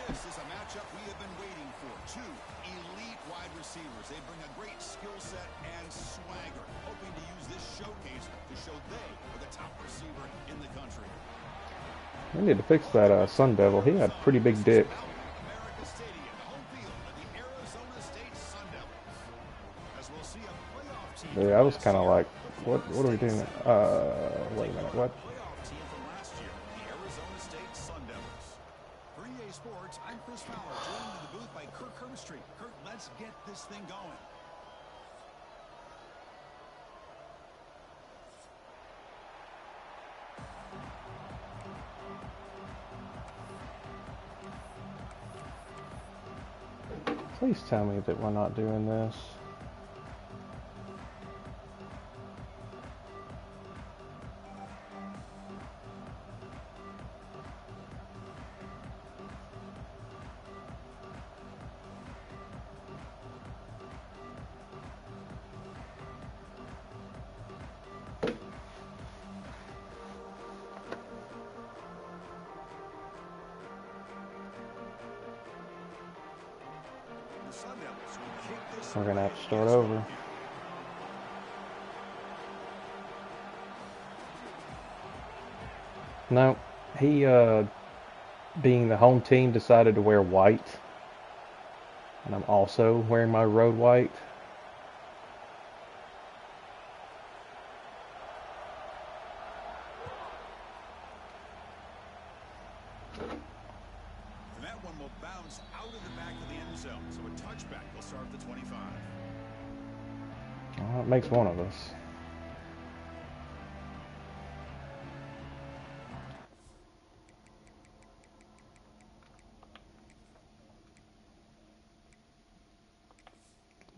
This is a matchup we have been waiting for. Two elite wide receivers. They bring a great skill set and swagger, hoping to use this showcase to show they are the top receiver in the country. We need to fix that Sun Devil. He had a pretty big dick. America Stadium, the home field of the Arizona State Sun Devils. As we'll see a playoff team. Yeah, I was kind of like, what are we doing? Wait a minute, what? Playoff team from last year, the Arizona State Sun Devils. For EA Sports, I'm Chris Fowler, joined in the booth by Kirk Hermstreet. Kirk, let's get this thing going. Please tell me that we're not doing this. We're gonna have to start over. No, he, being the home team, decided to wear white. And I'm also wearing my road white. And that one will bounce out of the back of the end zone. So a touchback will start at the 25. Well, that makes one of us.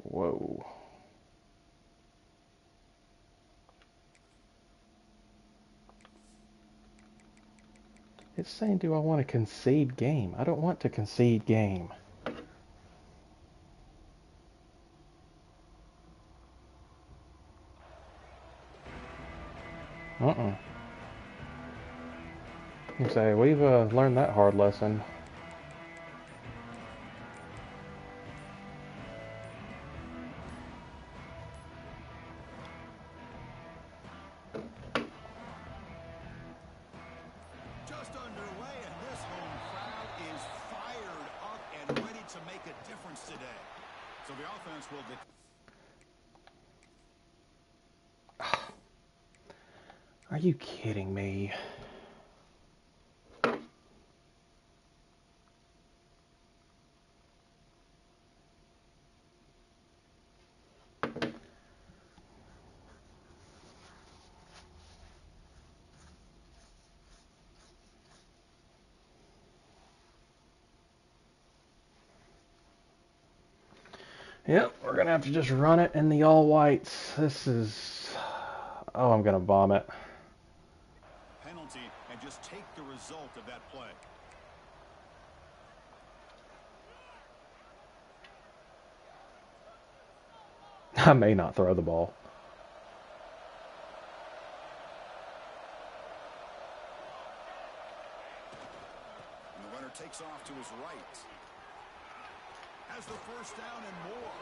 Whoa. It's saying, do I want to concede game? I don't want to concede game. You say, we've learned that hard lesson. Just underway, and this home crowd is fired up and ready to make a difference today. So the offense will get... Are you kidding me? Yep, we're gonna have to just run it in the all whites. This is... Oh, I'm gonna vomit. penalty and just take the result of that play. I may not throw the ball. And the runner takes off to his right. Has the first down and more.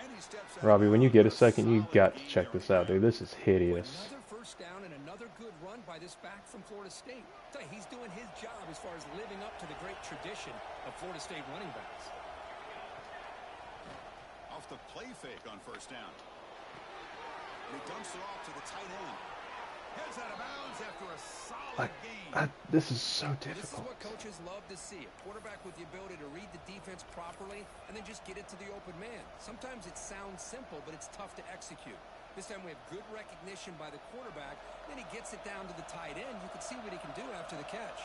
And he steps out. Robbie, when you get a second, you got to check this out, dude. This is hideous. Another first down and another good run by this back from Florida State. Tell you, he's doing his job as far as living up to the great tradition of Florida State running backs. Off the play fake on first down. And he dumps it off to the tight end. Heads out of bounds after a solid game. This is so This is difficult. what coaches love to see. A quarterback with the ability to read the defense properly and then just get it to the open man. Sometimes it sounds simple, but it's tough to execute. This time we have good recognition by the quarterback. Then he gets it down to the tight end. You can see what he can do after the catch.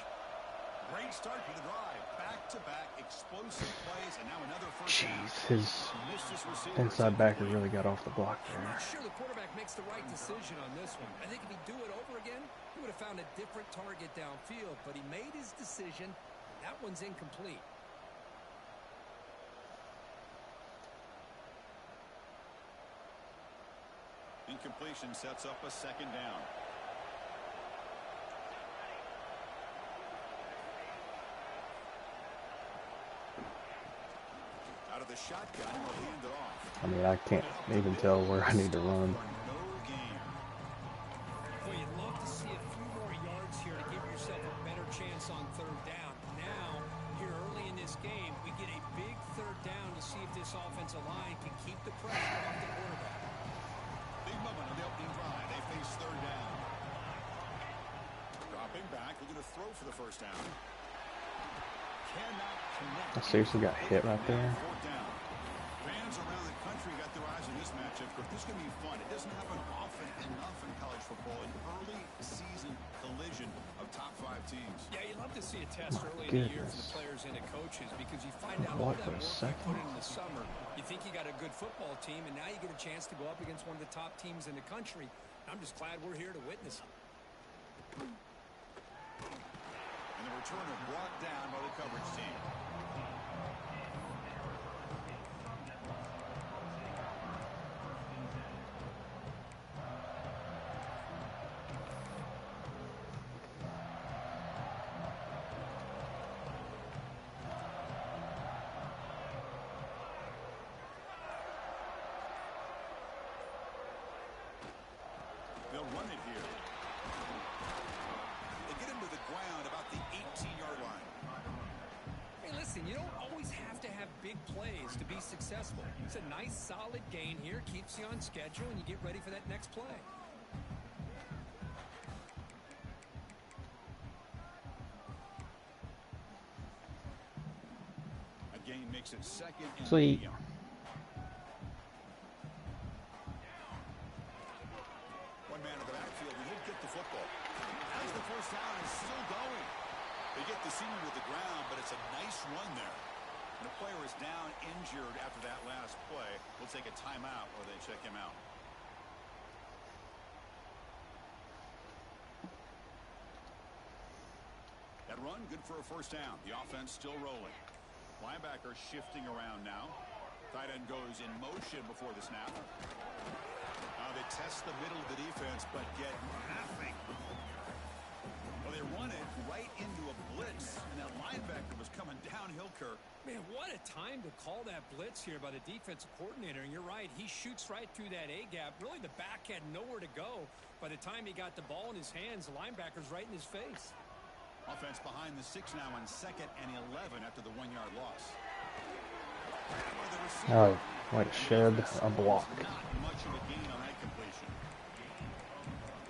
Great start to the drive. Back-to-back explosive plays, and now another first down. Jeez, his inside backer really got off the block I'm there. not sure the quarterback makes the right decision on this one. I think if he'd do it over again, he would have found a different target downfield. But he made his decision. That one's incomplete. Incompletion sets up a second down. Out of the shotgun, we'll hand it off. I mean, I can't even tell where I need to run. Well, you'd love to see a few more yards here to give yourself a better chance on third down. Now, here early in this game, we get a big third down to see if this offensive line can keep the pressure off the quarterback. Big moment on the opening drive. They face third down. Dropping back, looking to throw for the first down. Cannot connect. I seriously got hit right there. Fourth down. Fans around the country got their eyes on this matchup, but this is going to be fun. It doesn't happen often enough in college football. An early season collision of top 5 teams. Yeah, you love to see a test early in the year for the players and the coaches because you find out all that work you put in the summer. You think you got a good football team, and now you get a chance to go up against one of the top teams in the country. I'm just glad we're here to witness it. And the returner brought down by the coverage team. They'll run it here. They get him to the ground about the 18-yard line. Hey, listen, you don't always have to have big plays to be successful. It's a nice, solid gain here. Keeps you on schedule, and you get ready for that next play. A gain makes it second and Sweet. medium. One man in the backfield, and he'll get the football. As the first down is still going. They get the senior to the ground, but it's a nice run there. And the player is down injured after that last play. We'll take a timeout while they check him out. That run, good for a first down. The offense still rolling. Linebacker shifting around now. Tight end goes in motion before the snap. They test the middle of the defense, but get nothing. Well, they run it right into a blitz, and that linebacker was coming downhill, Kirk. Man, what a time to call that blitz here by the defensive coordinator. And you're right, he shoots right through that A-gap. Really, the back had nowhere to go. By the time he got the ball in his hands, the linebacker's right in his face. Offense behind the 6 now on 2nd and 11 after the 1-yard loss. Oh, like shed a block. Not much of a gain on that completion.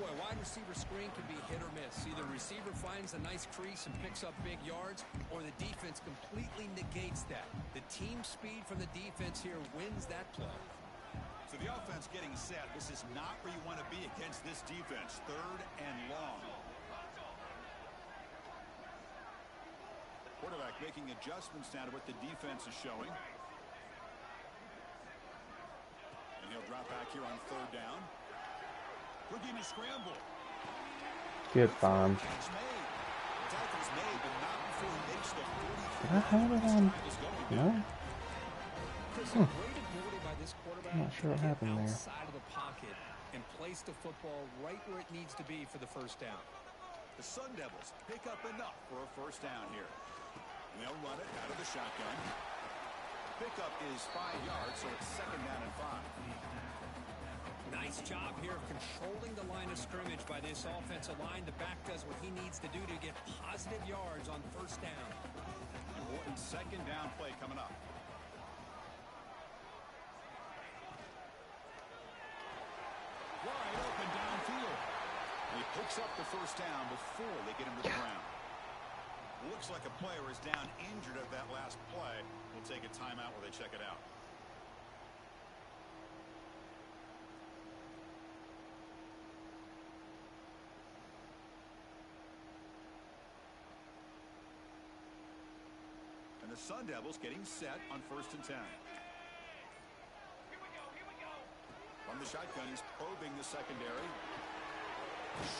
Boy, wide receiver screen can be hit or miss. Either receiver finds a nice crease and picks up big yards, or the defense completely negates that. The team speed from the defense here wins that play. So the offense getting set. This is not where you want to be against this defense. 3rd and long. Quarterback making adjustments now to what the defense is showing. And he'll drop back here on 3rd down. Looking to scramble. Good find. Tackle's made, but not before he makes the 40. Did I have it on? No. Great ability by this quarterback. I'm not sure what happened there. Outside of the pocket and place the football right where it needs to be for the first down. The Sun Devils pick up enough for a first down here. And they'll run it out of the shotgun. Pickup is 5 yards, so it's 2nd down and 5. Nice job here of controlling the line of scrimmage by this offensive line. The back does what he needs to do to get positive yards on first down. Important 2nd down play coming up. Wide open downfield. And he picks up the first down before they get him to the ground. Looks like a player is down injured at that last play. We'll take a timeout while they check it out. And the Sun Devils getting set on 1st and 10. From the shotgun, he's probing the secondary.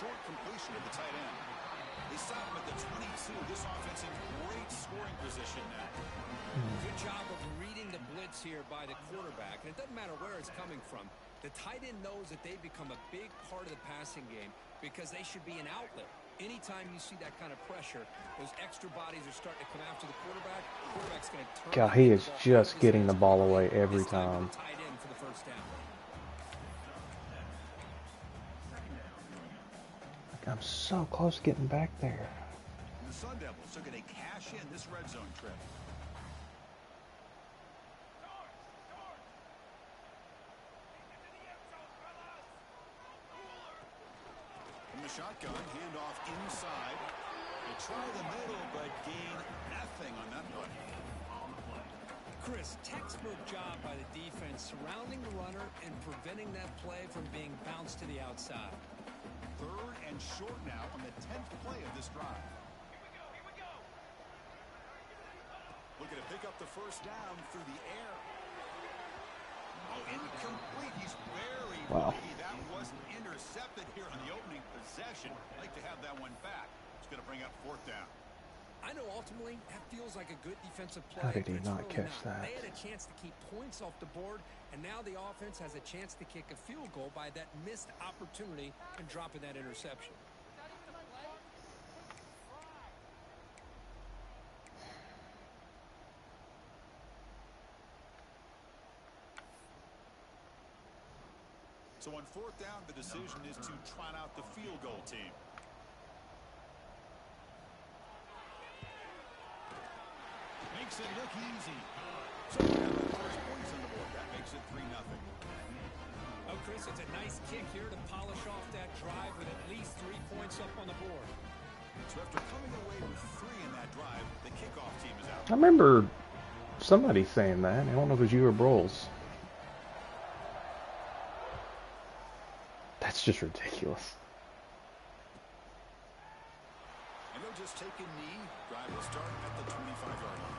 Short completion to the tight end. They stop him at the 22. This offense in great scoring position now. Good job of reading the blitz here by the quarterback. And it doesn't matter where it's coming from. The tight end knows that they've become a big part of the passing game because they should be an outlet. Anytime you see that kind of pressure, those extra bodies are starting to come after the quarterback. The quarterback's going to turn. God, he is just getting the ball away every time. Tight end for the first down. I'm so close to getting back there. The Sun Devils are going to cash in this red zone trip. From the shotgun, handoff inside. They try the middle, but gain nothing on that play. Chris, textbook job by the defense surrounding the runner and preventing that play from being bounced to the outside. 3rd and short now on the 10th play of this drive. Looking to pick up the first down through the air. Oh, incomplete. He's very lucky that wasn't intercepted here on the opening possession. Like to have that one back. It's going to bring up 4th down. I know ultimately that feels like a good defensive play. How did he not really catch that? They had a chance to keep points off the board, and now the offense has a chance to kick a field goal by that missed opportunity and dropping that interception. So on 4th down, the decision is to trot out the field goal team. Makes it look easy. So first points on the board. That makes it 3-0. Oh, Chris, it's a nice kick here to polish off that drive with at least 3 points up on the board. So after coming away with 3 in that drive, the kickoff team is out. I remember somebody saying that. I don't know if it was you or Broles. That's just ridiculous. And they'll just take a knee. Drive will start at the 25-yard line.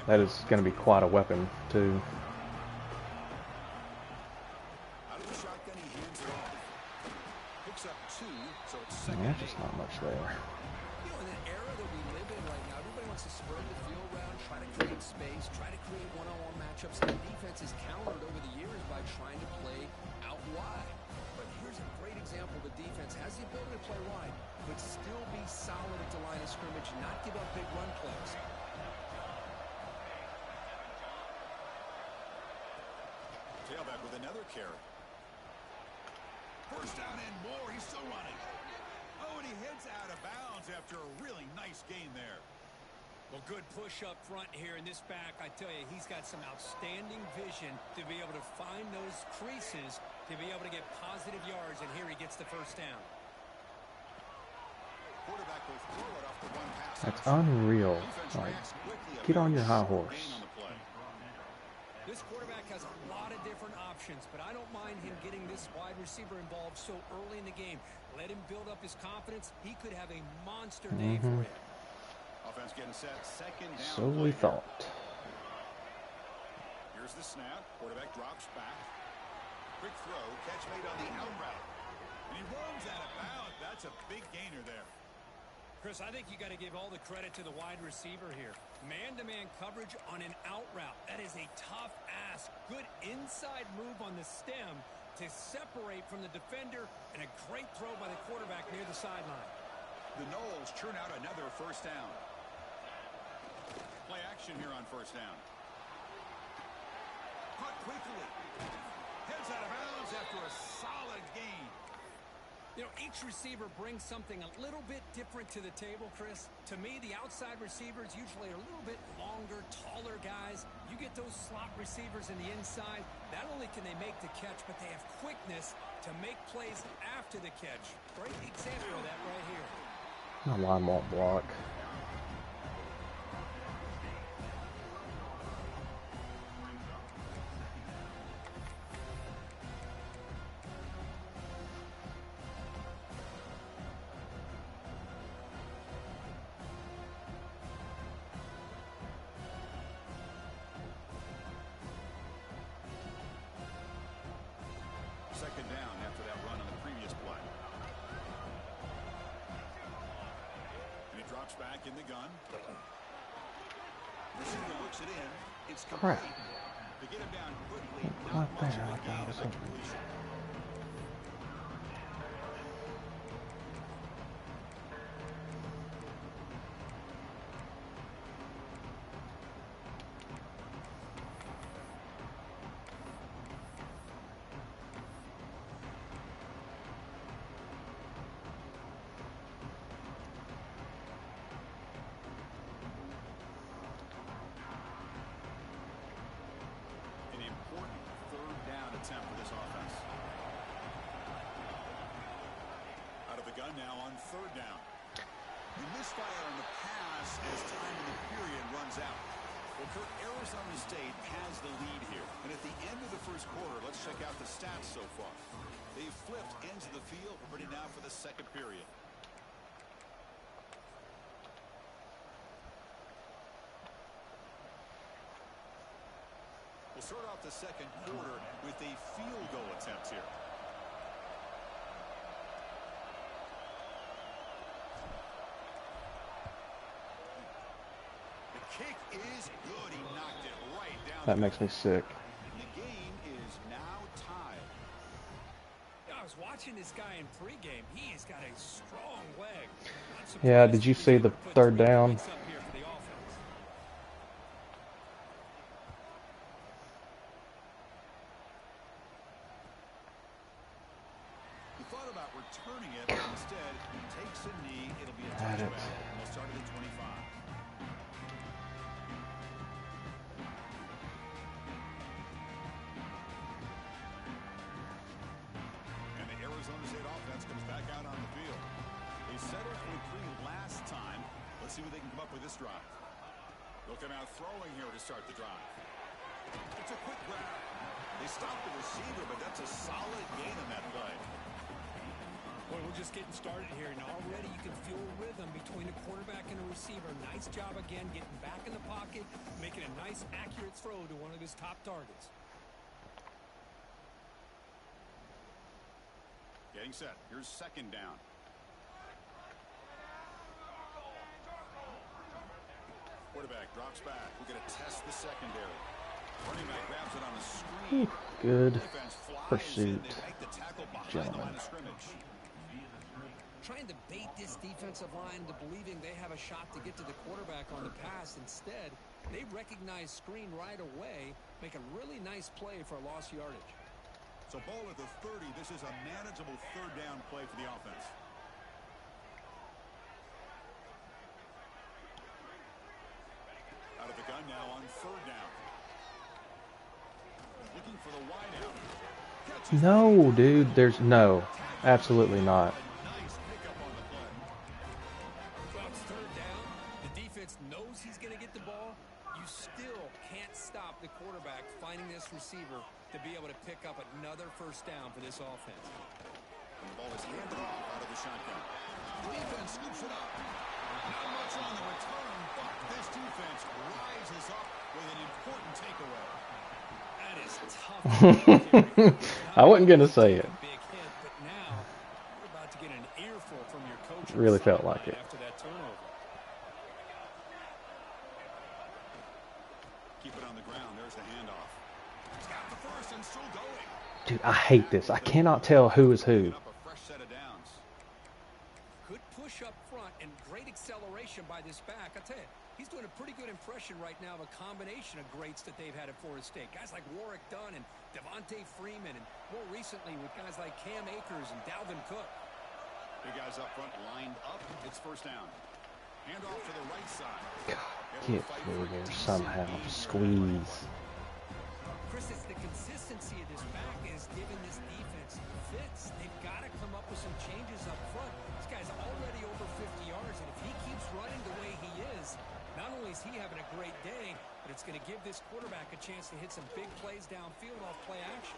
That is going to be quite a weapon, too. Out of the shotgun, he hands it off. Picks up 2, so it's second. Yeah, just not much there. You know, in the era that we live in right now, everybody wants to spread the field around, try to create space, try to create one-on-one matchups. And the defense is countered over the years by trying to play out wide. But here's a great example. The defense has the ability to play wide, but still be solid at the line of scrimmage, not give up big run plays. Tailback with another carry. First down and more. He's still running. Oh, and he heads out of bounds after a really nice gain there. Well, good push up front here in this back. I tell you, he's got some outstanding vision to be able to find those creases, to be able to get positive yards, and here he gets the first down. Quarterback will throw it off the one pass. That's unreal. Like, get on your high horse. This quarterback has a lot of different options, but I don't mind him getting this wide receiver involved so early in the game. Let him build up his confidence. He could have a monster day for him. Offense getting set. Second down. So we thought. Here's the snap. Quarterback drops back. Quick throw. Catch made on the out route. And he runs out of bounds. That's a big gainer there. Chris, I think you got to give all the credit to the wide receiver here. Man-to-man coverage on an out route. That is a tough ask. Good inside move on the stem to separate from the defender, and a great throw by the quarterback near the sideline. The Noles churn out another first down. Play action here on first down. Caught quickly. Heads out of bounds after a solid gain. You know, each receiver brings something a little bit different to the table, Chris. To me, the outside receivers usually are a little bit longer, taller guys. You get those slot receivers in the inside. Not only can they make the catch, but they have quickness to make plays after the catch. Great example of that right here. My line won't block. drops back in the gun. Receiver looks it in. It's Crap. complete. To get him down quickly, not Right much there, of a I thought gain it was on that something. completion. An important third down attempt for this offense. Out of the gun now on third down. The misfire on the pass as time in the period runs out. Well, Kurt, Arizona State has the lead here. And at the end of the first quarter, let's check out the stats so far. They've flipped ends of the field. We're ready now for the second period. We'll start off the second quarter with a field goal attempt here. The kick is good. He knocked it right down. That makes me sick. The game is now tied. I was watching this guy in pregame. He has got a strong leg. Not Yeah, surprised did you he was see able the to put third 3 down? points up here for the offense. He thought about returning it, but instead he takes a knee. It'll be a Got it. touchback. They'll start at the 25. And the Arizona State offense comes back out on the field. They settled for 3 last time. Let's see what they can come up with this drive. They'll come out throwing here to start the drive. It's a quick grab. They stopped the receiver, but that's a solid gain on that play. Boy, we're just getting started here, and already you can feel a rhythm between the quarterback and the receiver. Nice job again getting back in the pocket, making a nice, accurate throw to one of his top targets. Getting set. Here's second down. Quarterback drops back. We're going to test the secondary. Running back grabs it on a screen. Good Defense flies pursuit, in. They make the tackle behind the gentlemen. line of scrimmage. Trying to bait this defensive line into believing they have a shot to get to the quarterback on the pass. Instead, they recognize screen right away, make a really nice play for lost yardage. So ball at the 30. This is a manageable third down play for the offense. Out of the gun now on third down. Looking for the wide out. Catches No, dude, there's no. Absolutely not. nice pickup on the play. Well, it's third down. The defense knows he's going to get the ball. You still can't stop the quarterback finding this receiver to be able to pick up another first down for this offense. And the ball is handed off out of the shotgun. The defense scoops it up. Not much on the return, but this defense rises up with an important takeaway. That is tough. I wasn't gonna say it. Big hit, but now you're about to get an earful from your coach. on Really the felt like sideline it. after that turnover. Keep it on the ground. There's the handoff. He's got the first and still going. Dude, I hate this. I cannot tell who is who. Up a fresh set of downs. Good push up front and great acceleration by this back. I tell you, he's doing a pretty good impression right now of a combination of greats that they've had at Florida State. Guys like Warwick Dunn and Devontae Freeman, and more recently with guys like Cam Akers and Dalvin Cook. Big guys up front lined up. It's first down. Handoff to the right side. Get through there somehow. Squeeze. Chris, it's the consistency of this back is giving this defense fits. They've got to come up with some changes up front. This guy's already over 50 yards, and if he keeps running the way he is, not only is he having a great day, but it's going to give this quarterback a chance to hit some big plays downfield off play action.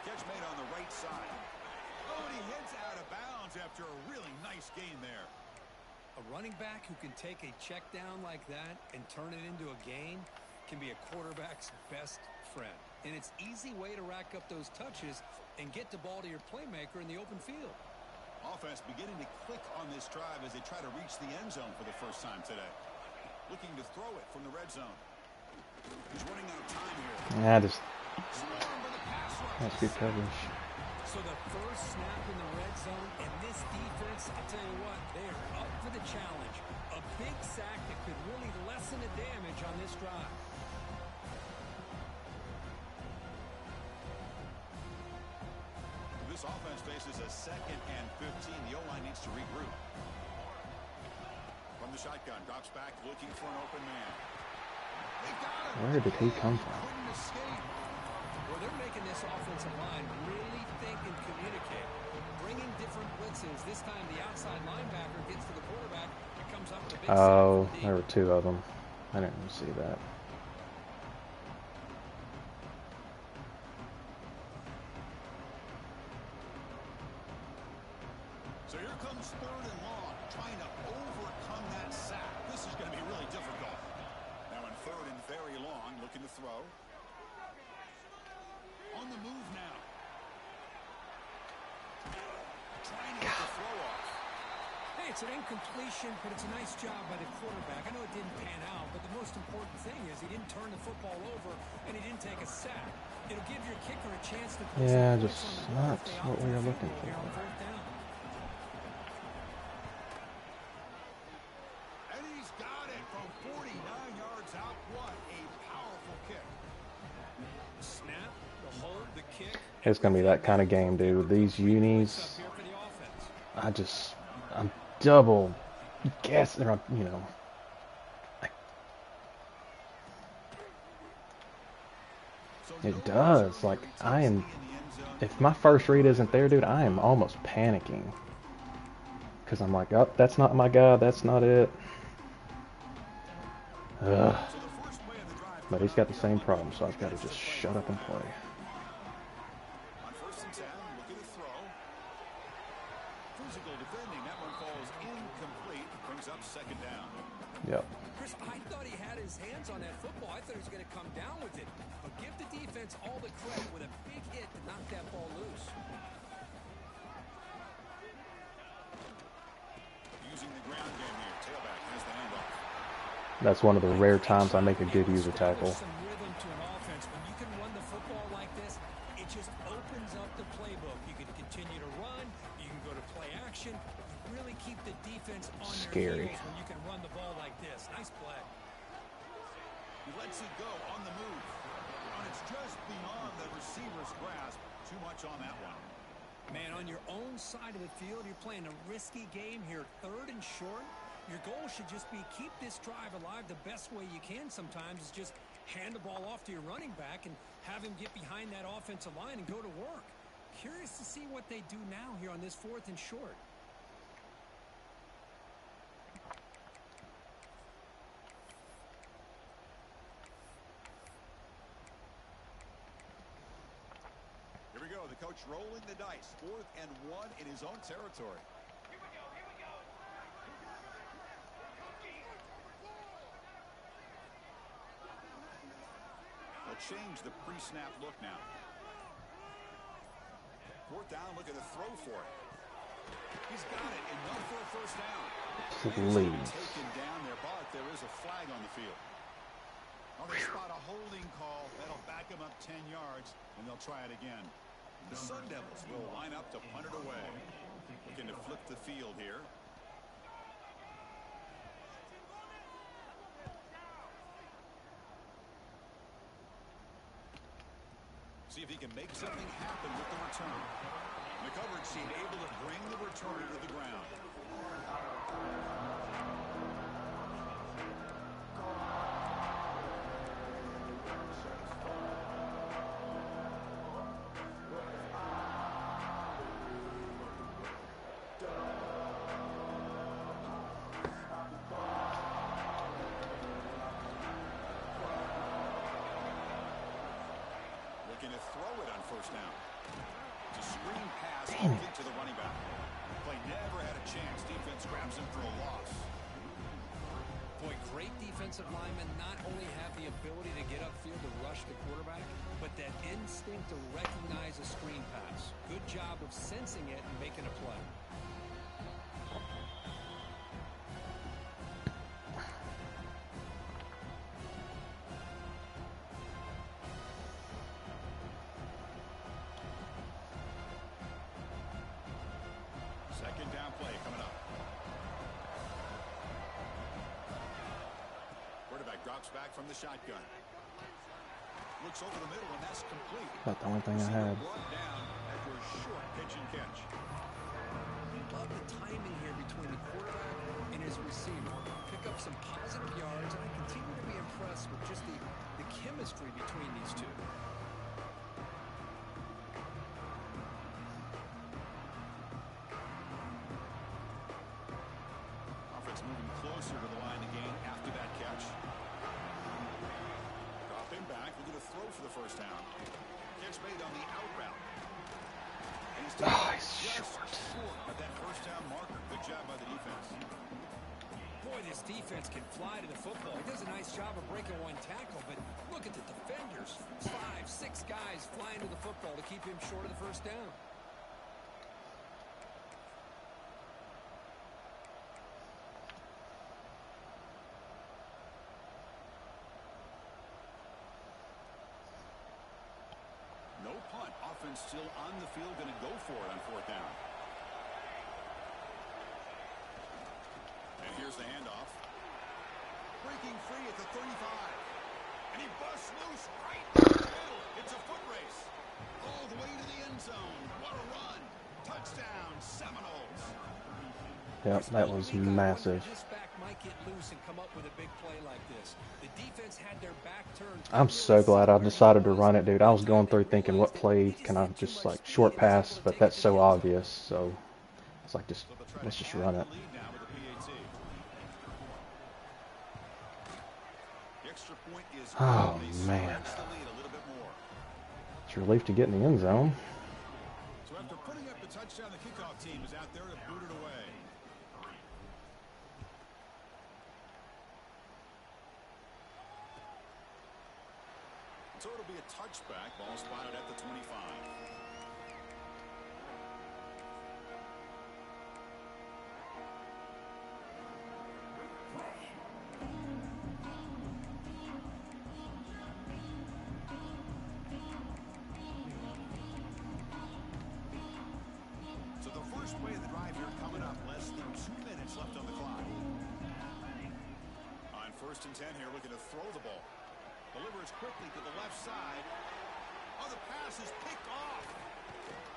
Catch made on the right side. Oh, and he hits out of bounds after a really nice gain there. A running back who can take a check down like that and turn it into a gain can be a quarterback's best friend. And it's an easy way to rack up those touches and get the ball to your playmaker in the open field. Offense beginning to click on this drive as they try to reach the end zone for the first time today. Looking to throw it from the red zone. He's running out of time here. Yeah, just that's good coverage. So the first snap in the red zone, and this defense, I'll tell you what, they are up for the challenge. A big sack that could really lessen the damage on this drive. This offense faces a 2nd and 15. The O-line needs to regroup. From the shotgun, drops back, looking for an open man. Where did he come from? Well, they're making this offensive line really think and communicate. Bringing different blitzes. This time the outside linebacker gets to the quarterback and comes up with a big sack. Oh, there were 2 of them. I didn't even see that. So here comes 3rd and long, trying to overcome that sack. This is going to be really difficult. Now in 3rd and very long, looking to throw. On the move now. Trying to get the throw off. Hey, it's an incompletion, but it's a nice job by the quarterback. I know it didn't pan out, but the most important thing is he didn't turn the football over and he didn't take a sack. It'll give your kicker a chance to put Yeah, just not what we were looking for. And he's got it from 49 yards out. What a powerful kick. Snap, the hold, the kick. It's gonna be that kind of game, dude. These unis, I'm double guessing, you know. It does. Like, if my first read isn't there, dude, I am almost panicking. Because I'm like, oh, that's not my guy, that's not it. Ugh. But he's got the same problem, so I've got to just shut up and play. On 1st and 10, looking to throw. Physical defending, that one falls incomplete. Brings up 2nd down. Yep. Chris, I thought he had his hands on that football. I thought he was going to come down with it. But give the defense all the credit with a big hit to knock that ball loose. Using the ground game here. Tailback has the handoff. That's one of the rare times I make a good user tackle. Some rhythm to an offense. When you can run the football like this, it just opens up the playbook. You can continue to run. You can go to play action. You really keep the defense on their heels when you can run the ball like this. Nice play. He lets it go on the move. And it's just beyond the receiver's grasp. Too much on that one. Man, on your own side of the field, you're playing a risky game here. 3rd and short. Your goal should just be keep this drive alive the best way you can sometimes is just hand the ball off to your running back and have him get behind that offensive line and go to work. Curious to see what they do now here on this 4th and short. Here we go. The coach rolling the dice. 4th and 1 in his own territory. Change the pre-snap look now. 4th down, looking to throw for it. He's got it, enough for a 1st down. Please. Taken down there, but there is a flag on the field. Oh, they spot a holding call. That'll back him up 10 yards, and they'll try it again. The Sun Devils will line up to punt it away. Looking to flip the field here. See if he can make something happen with the return. The coverage team able to bring the returner to the ground. Looking to throw it on 1st down. It's a screen pass to the running back. Play never had a chance. Defense grabs him for a loss. Boy, great defensive linemen not only have the ability to get upfield to rush the quarterback, but that instinct to recognize a screen pass. Good job of sensing it and making a play. Drops back from the shotgun. Looks over the middle, and that's complete. That's the only thing I had. Brought down after a short pitch and catch. Love the timing here between the quarterback and his receiver. Pick up some positive yards, and I continue to be impressed with just the chemistry between these two. Offense moving closer to the line again after that catch. Dropping back, looking to throw for the first down. Catch made on the out route. He's short. At that first down marker. Good job by the defense. Boy, this defense can fly to the football. He does a nice job of breaking one tackle, but look at the defenders. 5, 6 guys flying to the football to keep him short of the first down. No punt. Offense still on the field, going to go for it on fourth down. And here's the handoff. Breaking free at the 35. And he busts loose right in the middle. It's a foot race. All the way to the end zone. What a run. Touchdown, Seminoles. Yep, that was massive. This back might get loose and come up with a big play like this. The defense had their back turned. I'm so glad I decided to run it, dude. I was going through thinking, what play can I just like short pass, but that's so obvious. So it's like, let's just run it. Oh man, it's a relief to get in the end zone. So after putting up the touchdown, the kickoff team is out there to boot it away. So it'll be a touchback. Ball spotted at the 25. So the first play of the drive here coming up. Less than 2 minutes left on the clock. On first and 10 here, looking to throw the ball. Delivers quickly to the left side. Oh, the pass is picked off.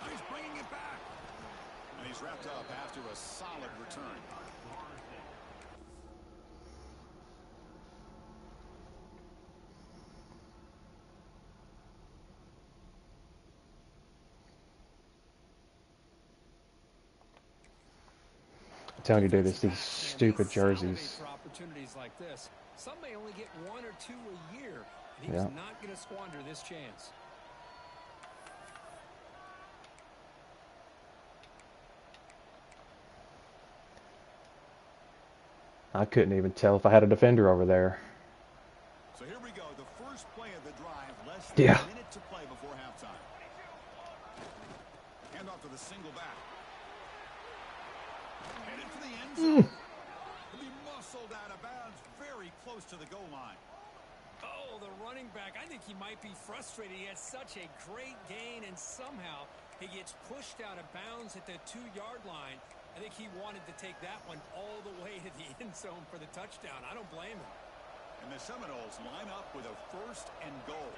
Now he's bringing it back. And he's wrapped up after a solid return. I'm telling you, dude, it's these stupid jerseys. For opportunities like this, some may only get 1 or 2 a year. And he's not going to squander this chance. I couldn't even tell if I had a defender over there. So here we go, the first play of the drive, less than a minute to play before halftime. Hand off to the single back. Headed for the end zone. He'll be muscled out of bounds, very close to the goal line. Oh, the running back, I think he might be frustrated. He has such a great gain, and somehow he gets pushed out of bounds at the 2-yard line. I think he wanted to take that one all the way to the end zone for the touchdown. I don't blame him. And the Seminoles line up with a first and goal.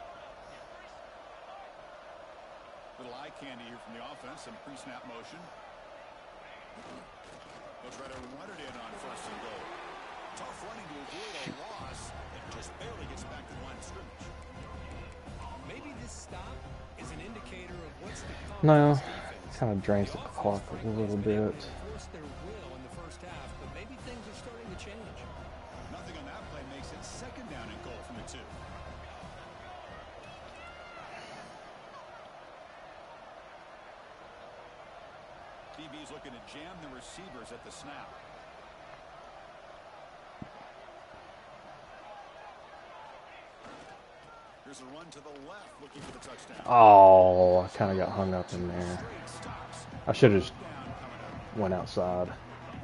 Little eye candy here from the offense, some pre-snap motion. They'll try to run it in on first and goal. Tough running to avoid a loss. It just barely gets back to the line of scrimmage. Maybe this stop is an indicator of what's to come. No, kind of drains the clock a little bit. Their will in the first half, but maybe things are starting to change. Nothing on that play makes it second down and goal from the 2. DB's looking to jam the receivers at the snap. Here's a run to the left, looking for the touchdown. Oh, I kind of got hung up in there. I should have just went outside.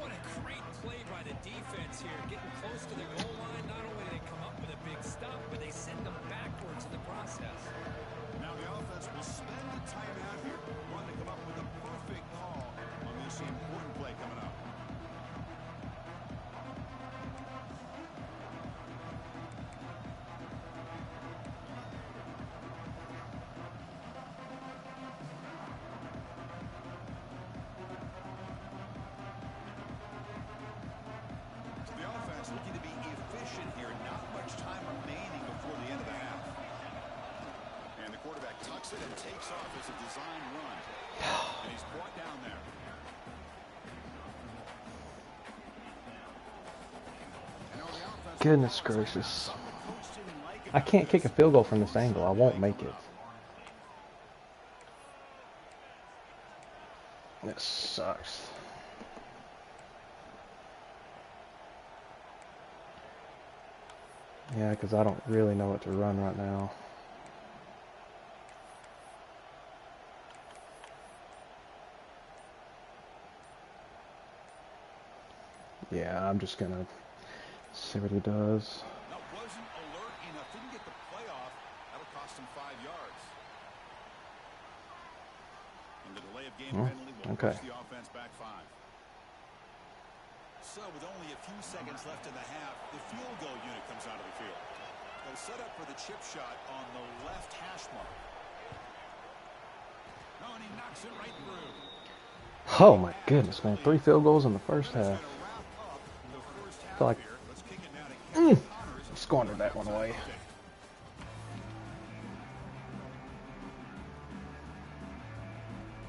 What a great play by the defense here, getting close to the goal line. Not only do they come up with a big stop, but they send them backwards in the process. Now the offense will spend the timeout here, want to come up with a perfect call on this important play coming up. it and takes off as a design run. And he's brought down there. Goodness gracious. I can't kick a field goal from this angle. I won't make it. This sucks. Yeah, because I don't really know what to run right now. Yeah, I'm just gonna see what he does. That wasn't alert enough. Didn't get the play off. That'll cost him 5 yards. And the delay of game penalty will push the offense back 5. So with only a few seconds left in the half, the field goal unit comes out of the field. They'll set up for the chip shot on the left hash mark. No, and he knocks it right through. Oh my goodness, man. 3 field goals in the first half. I feel like squandered that one away.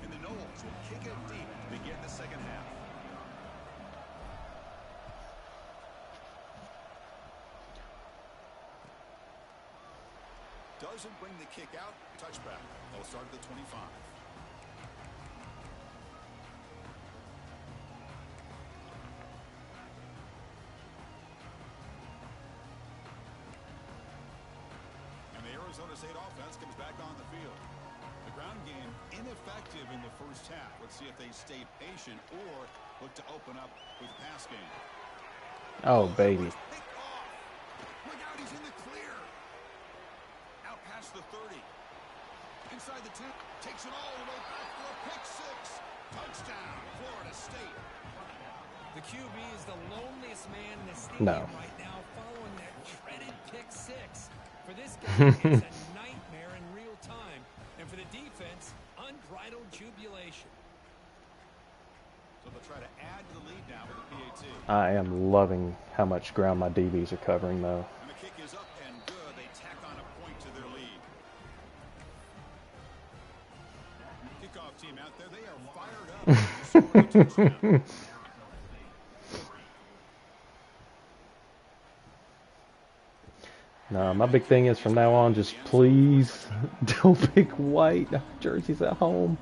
And the Knowles will kick it deep to begin the second half. Doesn't bring the kick out. Touchback. They'll start at the 25. Arizona State offense comes back on the field. The ground game ineffective in the first half. Let's see if they stay patient or look to open up with the pass game. Oh, baby. Look out, he's in the clear. Out past the 30. Inside the 10. Takes it all the way back for a pick 6. Touchdown, Florida State. The QB is the loneliest man in the stadium right now following that dreaded pick 6. For this guy, it's a nightmare in real time. And for the defense, unbridled jubilation. So they'll try to add to the lead now with the PAT. I am loving how much ground my DBs are covering, though. And the kick is up and good. They tack on a point to their lead. Kickoff team out there, they are fired up. To score a touchdown. No, my big thing is from now on, just please don't pick white jerseys at home.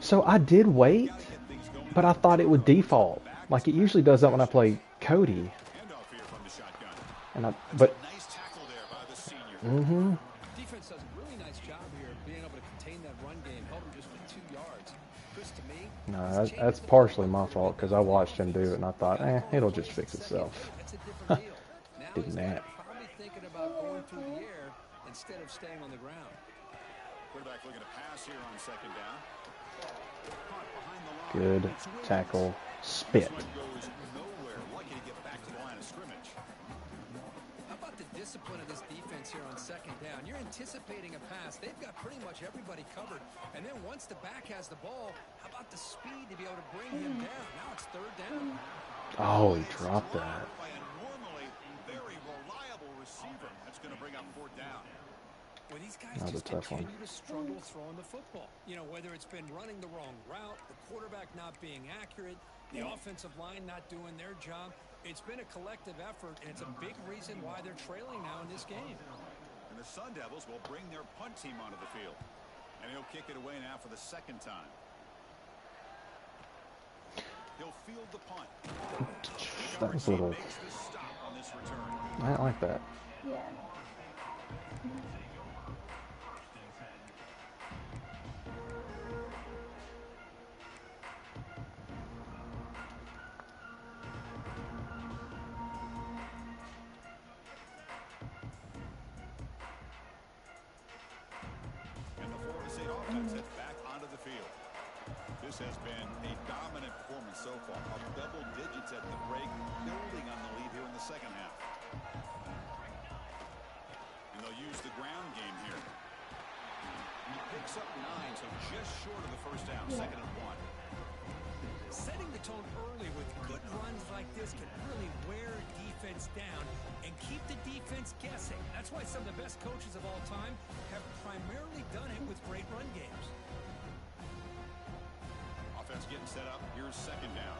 So I did wait, but I thought it would default. Like it usually does that when I play Cody. And Defense does a really nice job here being able to contain that run game, held him just for 2 yards. Chris, to me, no, that's partially my fault because I watched him do it and I thought, it'll just fix itself. Did not. Probably thinking about going through the air instead of staying on the ground. Quarterback looking to pass here on second down. Good tackle. Spit. How about the discipline of this defense here on second down? You're anticipating a pass. They've got pretty much everybody covered. And then once the back has the ball, how about the speed to be able to bring him down? Now it's third down. Oh, he dropped that. By a normally very reliable receiver. That's going to bring up fourth down. Well, these guys just continue to struggle throwing the football. You know, whether it's been running the wrong route, the quarterback not being accurate, the offensive line not doing their job. It's been a collective effort, and it's a big reason why they're trailing now in this game. And the Sun Devils will bring their punt team onto the field. And he'll kick it away now for the second time. He'll field the punt. That was a little... I don't like that. Yeah. This has been a dominant performance so far. Up double digits at the break, building on the lead here in the second half. And they'll use the ground game here. He picks up 9, so just short of the first down, second and 1. Setting the tone early with good runs like this can really wear defense down and keep the defense guessing. That's why some of the best coaches of all time have primarily done it with great run games. Offense getting set up. Here's second down.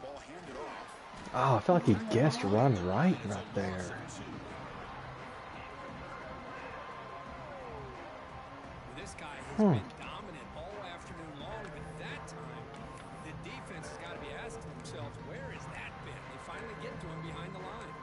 Ball handed off. Oh, I feel like he guessed run right there. This guy has been dominant all afternoon long, but that time, the defense has got to be asking themselves, where has that been? They finally get to him behind the line.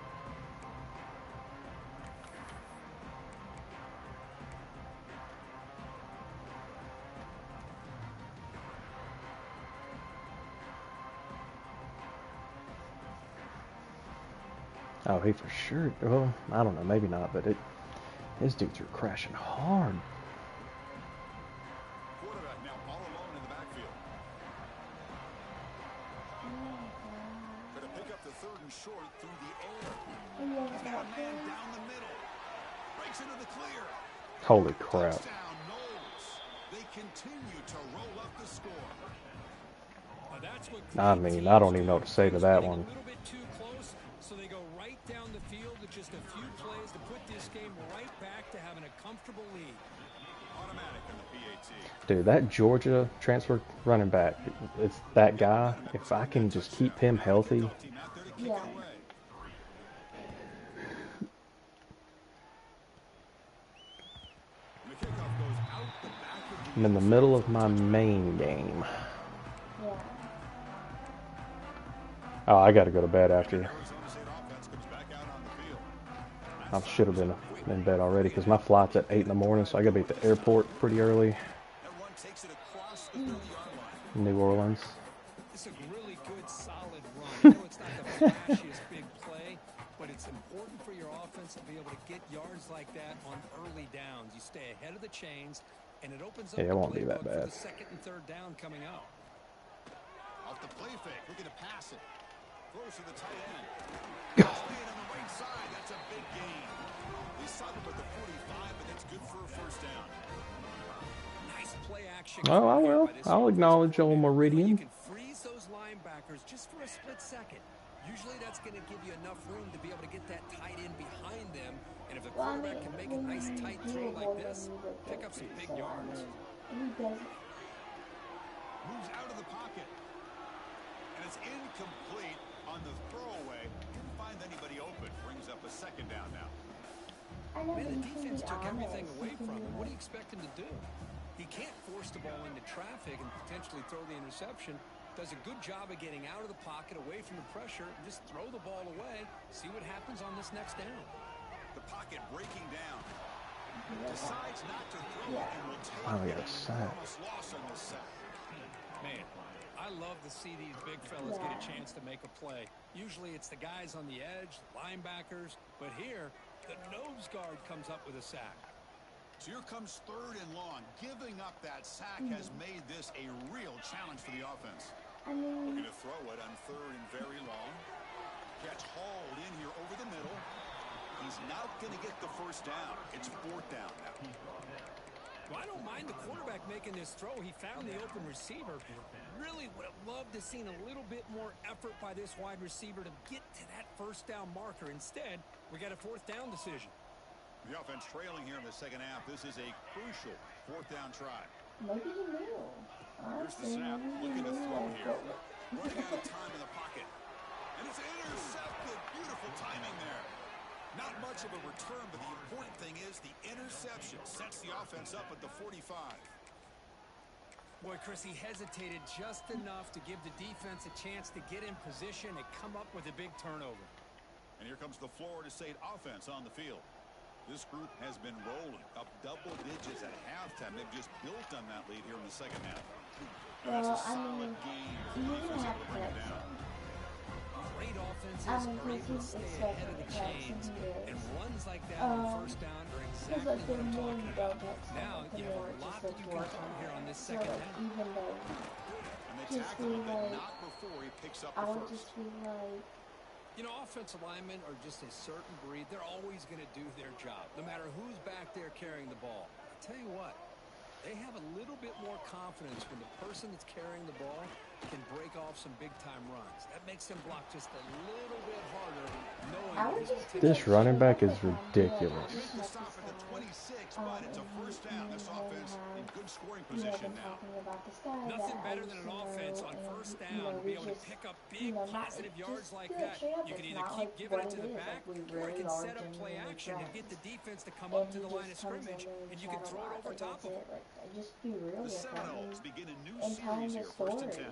Oh, he for sure. Well, I don't know, maybe not, but his dudes are crashing hard. Quarterback now all alone in the backfield. Going to pick up the third and short through the air. He's got a man down the middle. Breaks into the clear. Holy crap. Touchdown, Knowles. They continue to roll up the score. I mean, I don't even know what to say to that one. A little bit too close, so they go right down the field with just a few plays to put this game right back to having a comfortable lead. Automatic in the PAT. Dude, that Georgia transfer running back, it's that guy. If I can just keep him healthy. Yeah. I'm in the middle of my main game. Yeah. Oh, I gotta go to bed after. I should have been in bed already because my flight's at 8 in the morning, so I gotta be at the airport pretty early. New Orleans. It's a really good, solid run. I know it's not the flashiest big play, but it's important for your offense to be able to get yards like that on early downs. You stay ahead of the chains, and it opens up Yeah, it won't be that for bad. the second and third down coming up. Off the play fake, looking to pass it. Throws to the tight end. On the right side, that's a big gain. They settled with the 45, but that's good for a first down. Nice play action. Oh, I will. I'll acknowledge old You Meridian. can freeze those linebackers just for a split second. Usually that's going to give you enough room to be able to get that tight end behind them. And if the quarterback can make a nice tight throw like this, pick up some big yards. Moves out of the pocket. And it's incomplete on the throwaway. Didn't find anybody open. Brings up a second down now. Man, the defense took everything away from him. What do you expect him to do? He can't force the ball into traffic and potentially throw the interception. Does a good job of getting out of the pocket, away from the pressure, and just throw the ball away. See what happens on this next down. The pocket breaking down. Decides not to throw it and will take Oh, yeah, an sack. enormous loss on this sack. Man, I love to see these big fellas get a chance to make a play. Usually it's the guys on the edge, linebackers, but here, the nose guard comes up with a sack. So here comes third and long. Giving up that sack has made this a real challenge for the offense. Looking to throw it on third and very long. Catch hauled in here over the middle. He's not going to get the first down. It's fourth down now. Well, I don't mind the quarterback making this throw. He found the open receiver. Really would have loved to seen a little bit more effort by this wide receiver to get to that first down marker. Instead, we got a fourth down decision. The offense trailing here in the second half. This is a crucial fourth down try. Maybe he knew. Here's the snap. Looking to throw here. Running out of time in the pocket. And it's intercepted. Beautiful timing there. Not much of a return, but the important thing is the interception sets the offense up at the 45. Boy, Chris, he hesitated just enough to give the defense a chance to get in position and come up with a big turnover. And here comes the Florida State offense on the field. This group has been rolling up double digits at halftime. They've just built on that lead here in the second half. And that's a solid game. Defense able to bring it down. Great offenses are able to stay ahead of the chains, and runs like that on first down are exactly what I'm talking about. Now you have a lot that you can come here on this second half. Even though And they tackle him, but not before he picks up I the would first. just feel like, You know, offensive linemen are just a certain breed. They're always going to do their job, no matter who's back there carrying the ball. I tell you what, They have a little bit more confidence when the person that's carrying the ball can break off some big-time runs. That makes them block just a little bit harder, knowing I that would his just potential. This running back is like, ridiculous. Make the stop at the 26, but it's a first down. This offense in good scoring position now. Talking about this guy Nothing that better I than used an to offense know, on and first you down know, to we be able to just, pick up you big know, not positive yards just like feel that. straight up. You can It's either not keep like giving what it to it the is. back, Like, we or you really can are set up play genuinely action and get friends. the defense to come And up to he the line just of comes in scrimmage, there and and you chat can a throw it lot. over Like, top that's of it. them. Like, just be real The with them Seminoles begin a new and tell him series the here, first and story. 10.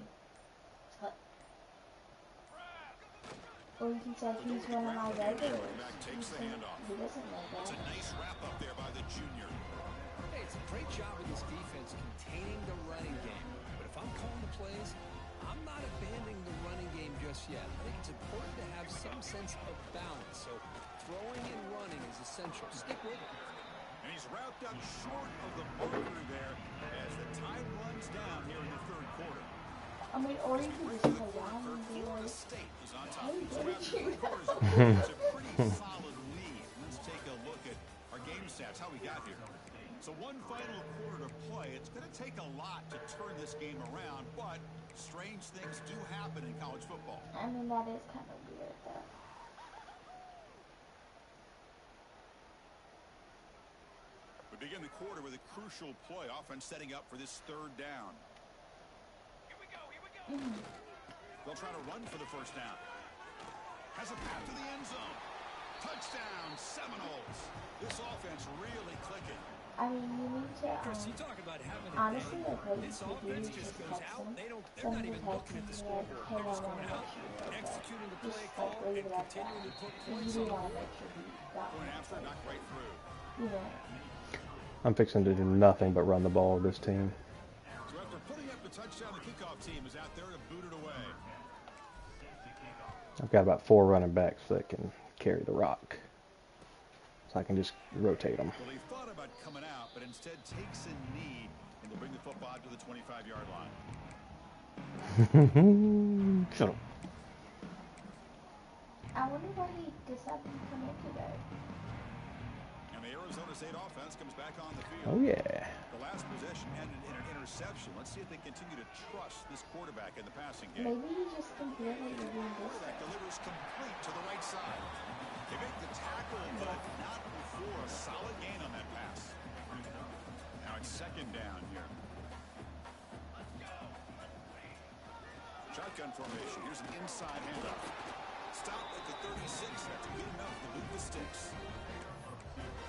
Or you can say They'll go he's with the one of my ground game. regulars. Running back takes the handoff. He doesn't know It's that. a nice wrap up there by the junior. Hey, it's a great job of this defense containing the running game. But if I'm calling the plays, I'm not abandoning the running game just yet. I think it's important to have some sense of balance. So throwing and running is essential. Stick with it. And he's wrapped up short of the marker there as the time runs down here in the third quarter. I mean, or you could just play down and be Florida like, State is on top. hey, So did after you three quarters of play, it's a pretty solid lead. Let's take a look at our game stats, how we got here. So one final quarter to play. It's going to take a lot to turn this game around, but strange things do happen in college football. I mean, that is kind of weird, though. We begin the quarter with a crucial play. Offense setting up for this third down. Here we go. They'll try to run for the first down. Has a path to the end zone. Touchdown, Seminoles. This offense really clicking. I mean, you need to, Chris, you talk about having a honestly, day. like, what you This should do offense is just just goes text out. him. They're not even looking at the scoreboard. Hey, They're I just want going to out, make sure you're okay. executing the Just, play like, call, leave and it at that. continuing to put Because points you on do the want to board. make sure you got Going one. after, knocked right through. You know. I'm fixing to do nothing but run the ball with this team. So after putting up the touchdown, the kickoff team is out there to boot it away. I've got about 4 running backs that can carry the rock. So I can just rotate them. Well, he thought about coming out, but instead takes a knee, and they'll bring the football out to the 25-yard line. Shut up. I wonder why he decided to come in today. And the Arizona State offense comes back on the field. Oh, yeah. The last possession ended in an interception. Let's see if they continue to trust this quarterback in the passing game. Maybe he just can feel like you're doing this. Quarterback delivers complete to the right side. They make the tackle, but not before a solid gain on that pass. Now it's second down here. Shotgun formation. Here's an inside handoff. Stop at the 36. That's good enough to move the sticks.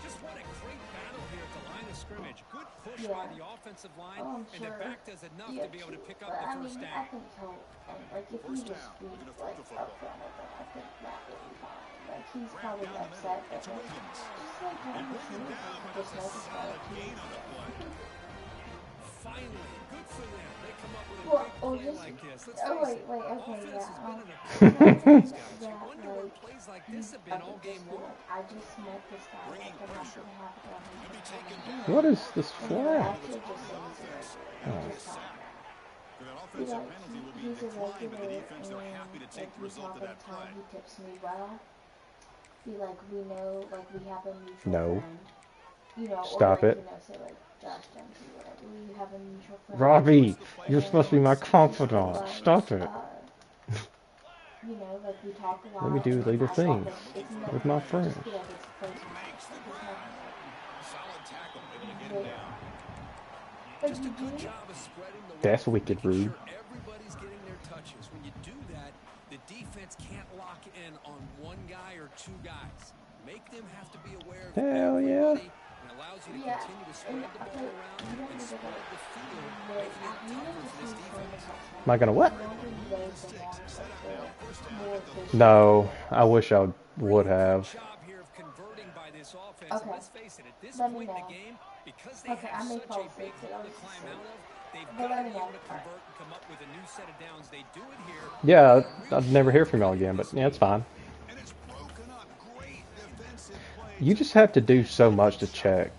Just what a great battle here at the line of scrimmage. Good push by the offensive line, and the back does enough to be able to pick up the first down. I think so. And, like, if he First just down. speaks, Looking to throw like, the up football. front of him, I think that would be fine. Like, he's Grab probably down the upset, middle. but, It's like, Wiggins. just, like, They have bring him him down, but just it's a notice solid that gain on the play. Finally, good for them. They come up with a Well, big or play just, like this. Let's oh, face wait, it, okay, offense has been in a yeah, these guys. You yeah, wonder where like, plays like this have been all game long. I just met this guy, Bringing like, I'm not pressure. gonna have to have him Could be come taken in. down. What is this And flag? actually just On says, offense. like, And it'll be a just sack. talking. For that He, offensive like, penalty will be he's a declined by the regular, defense. They're happy to take like, the result of that play. he tips me well. Be like, we know, like, we have a mutual No. friend. You know, Stop or, like, it. you know, say, like, Josh Dempsey, whatever. We have a mutual friend. Robbie, you're supposed to be my And, confidant. like, Stop it. you know, like, we talk a lot. Let me do and, legal like, I thought things that it's nothing, with my like, just friends. be like, it's personal. Makes the It's grab. nothing, Solid tackle. Able to get like, him down. but Just you a good do- job of spreading the That's wealth, wicked making rude. sure everybody's getting their touches. When you do that, the defense can't lock in on one guy or two guys. Make them have to be aware of Hell yeah. everybody, and allows you to Yeah, continue to spread and the ball you around don't and need to spread go. the field, Like, making it you tougher don't for this just need defense. to Am I gonna what? No. No, I wish I would have. Good job here of converting by this offense. Okay. And let's face it, at this Let me point in the know. game, because they Okay, I have may such fall a big asleep, but hole I'll to just climb sleep. out of, they've But got let to me be know. able to convert and come up with a new set of downs. They do it here. Yeah, I'd never hear from y'all again, but yeah, it's fine. And it's broken up. Great defensive play. You just have to do so much to check.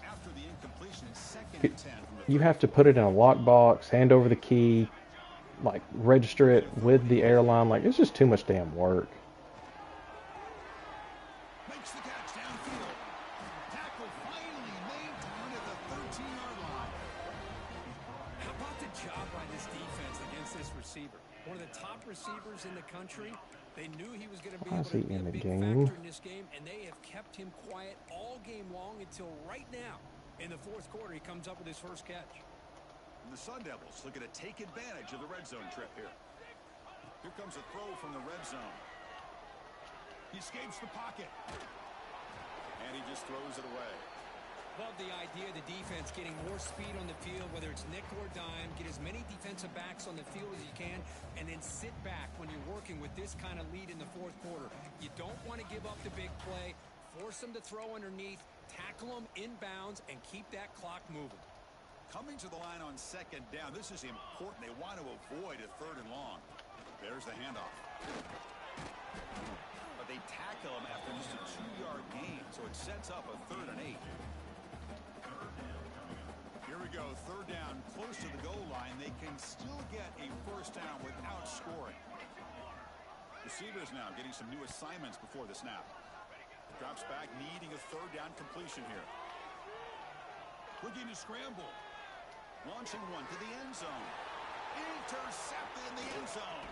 After the incompletion, it's second and 10 from the You have to put it in a lockbox, hand over the key, like register it with the airline. Like, it's just too much damn work. makes the catch downfield. Tackle finally made down at the 13-yard line. How about the job by this defense against this receiver? One of the top receivers in the country. They knew he was going to be able to be a big factor in this game, and they have kept him quiet all game long until right now. In the fourth quarter, he comes up with his first catch. And the Sun Devils looking to take advantage of the red zone trip here. Here comes a throw from the red zone. He escapes the pocket. And he just throws it away. Love the idea of the defense getting more speed on the field, whether it's nickel or dime. Get as many defensive backs on the field as you can, and then sit back when you're working with this kind of lead in the fourth quarter. You don't want to give up the big play. Force them to throw underneath, tackle them inbounds, and keep that clock moving. Coming to the line on second down, this is important. They want to avoid a third and long. There's the handoff. But they tackle him after just a 2-yard gain, so it sets up a 3rd and 8. Here we go, third down, close to the goal line. They can still get a first down without scoring. Receivers now getting some new assignments before the snap. Drops back, needing a third down completion here. Looking to scramble. Launching one to the end zone. Intercepted in the end zone.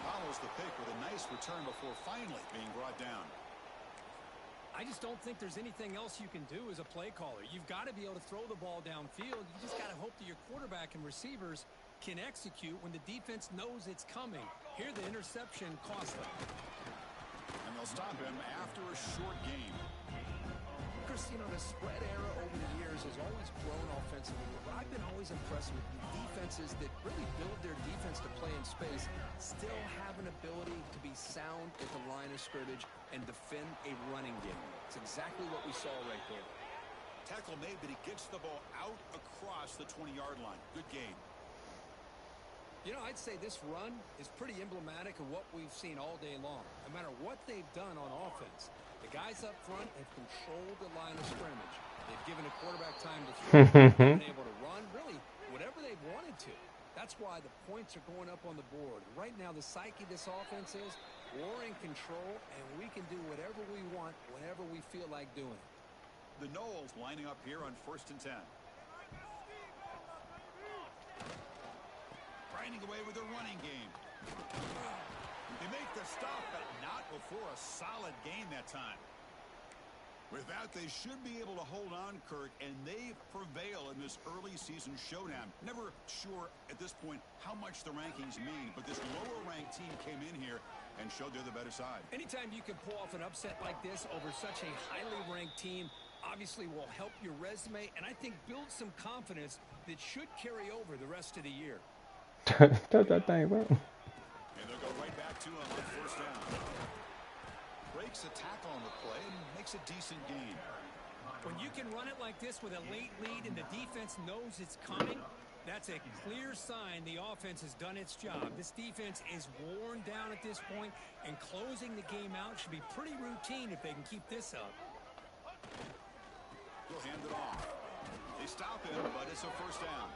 Follows the pick with a nice return before finally being brought down. I just don't think there's anything else you can do as a play caller. You've got to be able to throw the ball downfield. You just got to hope that your quarterback and receivers can execute when the defense knows it's coming. Here, the interception cost them. And they'll stop him after a short game. Chris, you know, the spread era over the years has always grown offensively, but I've been always impressed with the defenses that really build their defense to play in space, still have an ability to be sound at the line of scrimmage and defend a running game. It's exactly what we saw right there. Tackle made, but he gets the ball out across the 20-yard line. Good game. You know, I'd say this run is pretty emblematic of what we've seen all day long. No matter what they've done on offense, the guys up front have controlled the line of scrimmage. They've given a quarterback time to throw, been able to run, really whatever they've wanted to. That's why the points are going up on the board. Right now, the psyche of this offense is we're in control, and we can do whatever we want whenever we feel like doing it. The Knowles lining up here on 1st and 10. Grinding away with their running game. They make the stop, but not before a solid game that time. With that, they should be able to hold on, Kirk, and they prevail in this early season showdown. Never sure at this point how much the rankings mean, but this lower-ranked team came in here and showed they're the better side. Anytime you can pull off an upset like this over such a highly ranked team, obviously will help your resume, and I think build some confidence that should carry over the rest of the year. Does that thing, bro? And they'll go right back to him on 1st down. Breaks a tackle on the play and makes a decent gain. When you can run it like this with a late lead and the defense knows it's coming, that's a clear sign the offense has done its job. This defense is worn down at this point, and closing the game out should be pretty routine if they can keep this up. He'll hand it off. They stop him, but it's a 1st down.